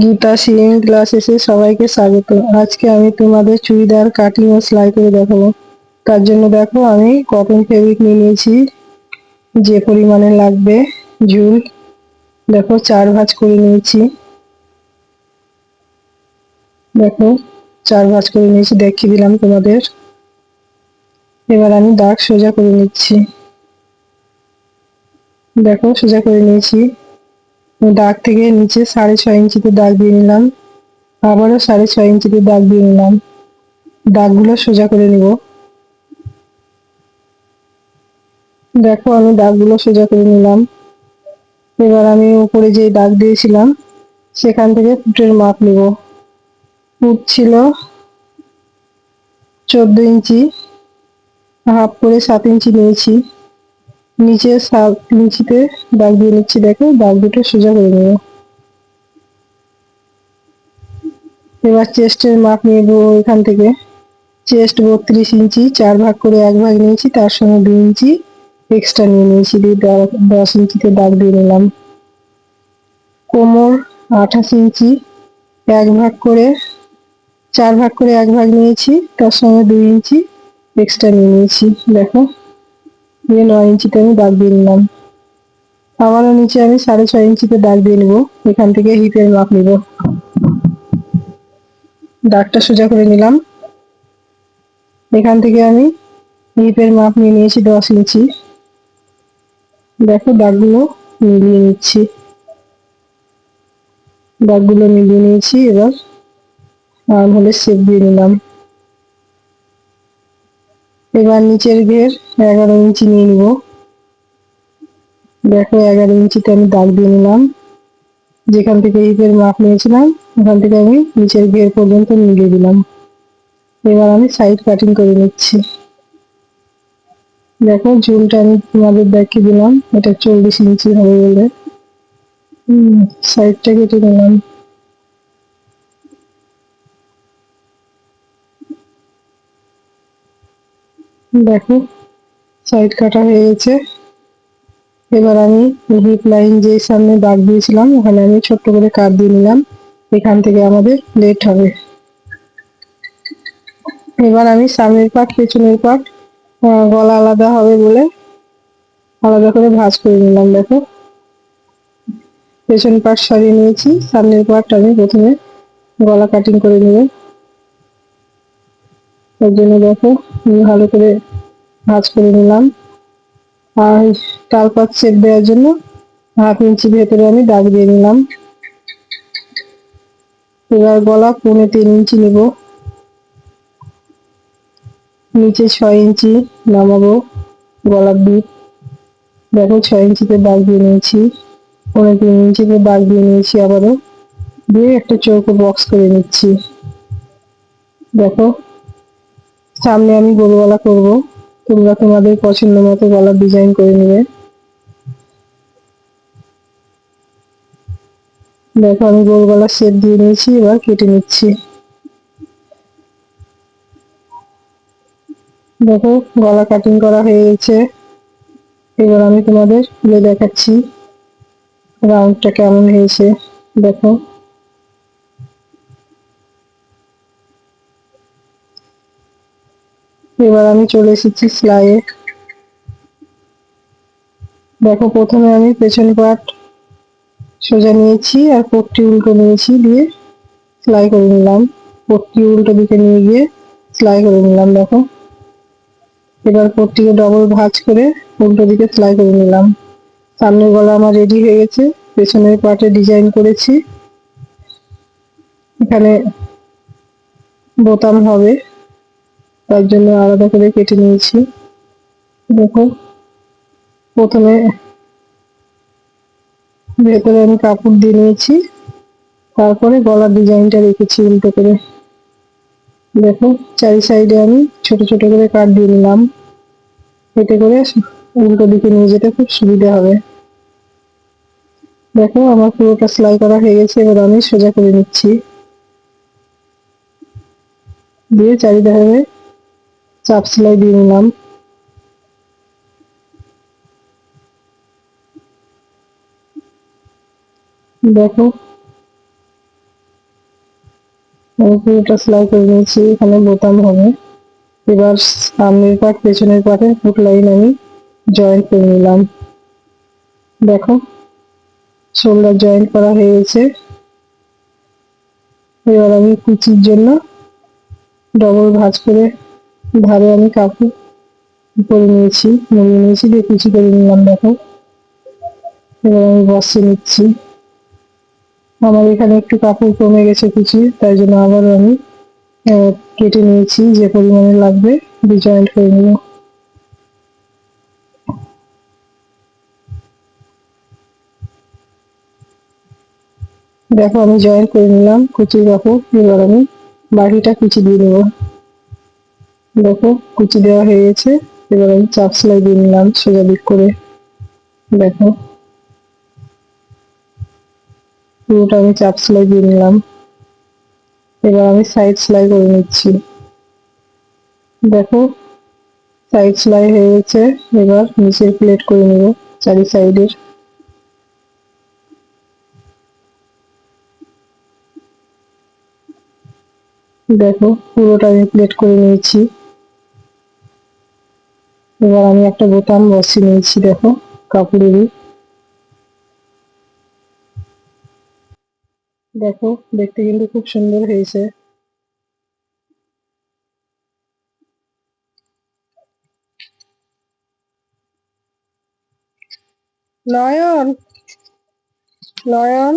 গীতা সিং ক্লাসেসে সবাইকে স্বাগত। আজকে আমি তোমাদের চুড়িদার কাটিং ও সেলাই করে দেখাবো। তার জন্য দেখো আমি কটন ফেব্রিক নিয়ে নিয়েছি, যে পরিমাণে লাগবে ঝুল দেখো 4 ভাঁজ করে নিয়েছি। দেখো 4 ভাঁজ করে নিয়েছি, দেখিয়ে দিলাম তোমাদের। এবার আমি দাগ সোজা করে নিচ্ছি। দেখো সোজা করে নিয়েছি। দাগ থেকে নিচে 6.5 ইঞ্চিতে দাগ দিয়ে নিলাম, আবারও 6.5 ইঞ্চিতে দাগ দিয়ে নিলাম। দাগগুলো সোজা করে নিব। দেখো আমি দাগগুলো সোজা করে নিলাম। এবার আমি উপরে যে দাগ দিয়েছিলাম সেখান থেকে ফুটের মাপ নিব। ফুট ছিল 14 ইঞ্চি, হাফ করে 7 ইঞ্চি নিয়েছি। নিচে 7 ইঞ্চিতে দাগ দিয়ে নিচ্ছি। দেখো দাগ দুটো সোজা করে নেব। এবার চেস্টের মাপ নিয়ে নেবো। এখান থেকে চেস্ট 32 ইঞ্চি, 4 ভাগ করে 1 ভাগ নিয়েছি, তার সঙ্গে 2 ইঞ্চি এক্সট্রা নিয়ে নিয়েছি, দিয়ে 10 ইঞ্চিতে দাগ দিয়ে নিলাম। কোমর 28 ইঞ্চি, 1 ভাগ করে 4 ভাগ করে 1 ভাগ নিয়েছি, তার সঙ্গে 2 ইঞ্চি এক্সট্রা নিয়ে নিয়েছি। দেখো দিয়ে 9 ইঞ্চিতে আমি দাগ দিয়ে নিলাম। আবারও নিচে আমি 6.5 ইঞ্চিতে দাগ দিয়ে নেবো। এখান থেকে হিপের মাপ নিব। দাগটা সোজা করে নিলাম। এখান থেকে আমি হিপের মাপ নিয়ে নিয়েছি 10 ইঞ্চি। দেখো দাগগুলো মিলিয়ে নিচ্ছি। দাগগুলো মিলিয়ে নিয়েছি। এবার আর্ম হোলের শেপ দিয়ে নিলাম। এবার নিচের ঘের 11 ইঞ্চি নিয়ে নিব। দেখো 11 ইঞ্চিতে আমি দাগ দিয়ে নিলাম। যেখান থেকে হিপের মাপ নিয়েছিলাম ওখান থেকে আমি নিচের ঘের পর্যন্ত মিলিয়ে দিলাম। এবার আমি সাইড কাটিং করে নিচ্ছি। দেখো ঝুলটা আমি তোমাদের দেখিয়ে দিলাম, এটা 40 ইঞ্চি হবে বলে সাইডটা কেটে নিলাম। দেখো সাইড কাটা হয়ে গেছে। এবার আমি হিপ লাইন যে সামনে দাগ দিয়েছিলাম ওখানে আমি ছোট্ট করে কাট দিয়ে নিলাম। এখান থেকে আমাদের প্লেট হবে। এবার আমি সামনের পাট পেছনের পাট গলা আলাদা হবে বলে আলাদা করে ভাঁজ করে নিলাম। দেখো পেছন পাট সরিয়ে নিয়েছি, সামনের পাট আমি প্রথমে গলা কাটিং করে নেব। তার জন্য দেখো ভালো করে ভাঁজ করে নিলাম। আর তালপাত শেপ দেওয়ার জন্য 1/2 ইঞ্চি ভেতরে আমি দাগ দিয়ে নিলাম। এবার গলা 3.25 ইঞ্চি নেব, নিচে 6 ইঞ্চি নামাবো গলার দিক। দেখো 6 ইঞ্চিতে দাগ দিয়ে নিয়েছি, 3.25 ইঞ্চিতে দাগ দিয়ে নিয়েছি, আবারও দিয়ে একটা চৌকো বক্স করে নিচ্ছি। দেখো সামনে আমি গোল গলা করবো, তোমরা তোমাদের পছন্দ মতো গলার ডিজাইন করে নেবে। দেখো আমি গোল গলার শেপ দিয়ে নিয়েছি, এবার কেটে নিচ্ছি। দেখো গলা কাটিং করা হয়ে গেছে। এবার আমি তোমাদের খুলে দেখাচ্ছি রাউন্ডটা কেমন হয়েছে। দেখো এবার আমি চলে এসেছি সেলাইয়ে। দেখো প্রথমে আমি পেছন পাট সোজা নিয়েছি আর পট্টি উল্টো নিয়েছি, দিয়ে সেলাই করে নিলাম। পট্টি উল্টো দিকে নিয়ে গিয়ে সেলাই করে নিলাম। দেখো এবার পট্টিকে ডবল ভাঁজ করে উল্টো দিকে সেলাই করে নিলাম। সামনের গলা আমার রেডি হয়ে গেছে। পেছনের পাটে ডিজাইন করেছি, এখানে বোতাম হবে তার জন্য আলাদা করে কেটে নিয়েছি। দেখো প্রথমে ভেতরে আমি কাপড় দিয়ে নিয়েছি, তারপরে গলার ডিজাইনটা রেখেছি উল্টো করে। দেখো চারি সাইডে আমি ছোট ছোট করে কাট দিয়ে নিলাম, এতে করে উল্টো দিকে নিয়ে যেতে খুব সুবিধা হবে। দেখো আমার পুরোটা সেলাই করা হয়ে গেছে। এবার আমি সোজা করে নিচ্ছি, দিয়ে চারিধারে চাপ সেলাই দিয়ে নিলাম। দেখো আমি পুরোটা সেলাই করে নিয়েছি, এখানে বোতাম হবে। এবার সামনের পাট পেছনের পাটে ফুট লাইন আমি জয়েন্ট করে নিলাম। দেখো শোল্ডার জয়েন্ট করা হয়ে গেছে। এবার আমি কুচির জন্য ডবল ভাঁজ করে ধারে আমি কাপড় করে নিয়েছি, মুড়িয়ে নিয়েছি, দিয়ে কুচি করে নিলাম। দেখো এবার আমি বসিয়ে নিচ্ছি। আমার এখানে একটু কাপড় কমে গেছে কুচি, তাই জন্য আবার আমি কেটে নিয়েছি, যে পরিমাণে লাগবে দিয়ে জয়েন্ট করে নিব। দেখো আমি জয়েন্ট করে নিলাম কুচির কাপড়। এবার আমি বাকিটা কুচি দিয়ে দেবো। দেখো কুচি দেওয়া হয়ে গেছে। এবার আমি চাপ সেলাই দিয়ে নিলাম সোজা দিক করে। দেখো পুরোটা আমি চাপ সেলাই দিয়ে নিলাম। এবার আমি সাইড সেলাই করে নিচ্ছি। দেখো সাইড সেলাই হয়ে গেছে। এবার নিচের প্লেট করে নেব চারি সাইডের। দেখো পুরোটা আমি প্লেট করে নিয়েছি। এবার আমি একটা বোতাম বসিয়ে নিয়েছি, দেখো কাপড়েরই। দেখো দেখতে কিন্তু খুব সুন্দর হয়েছে। নয়ন, নয়ন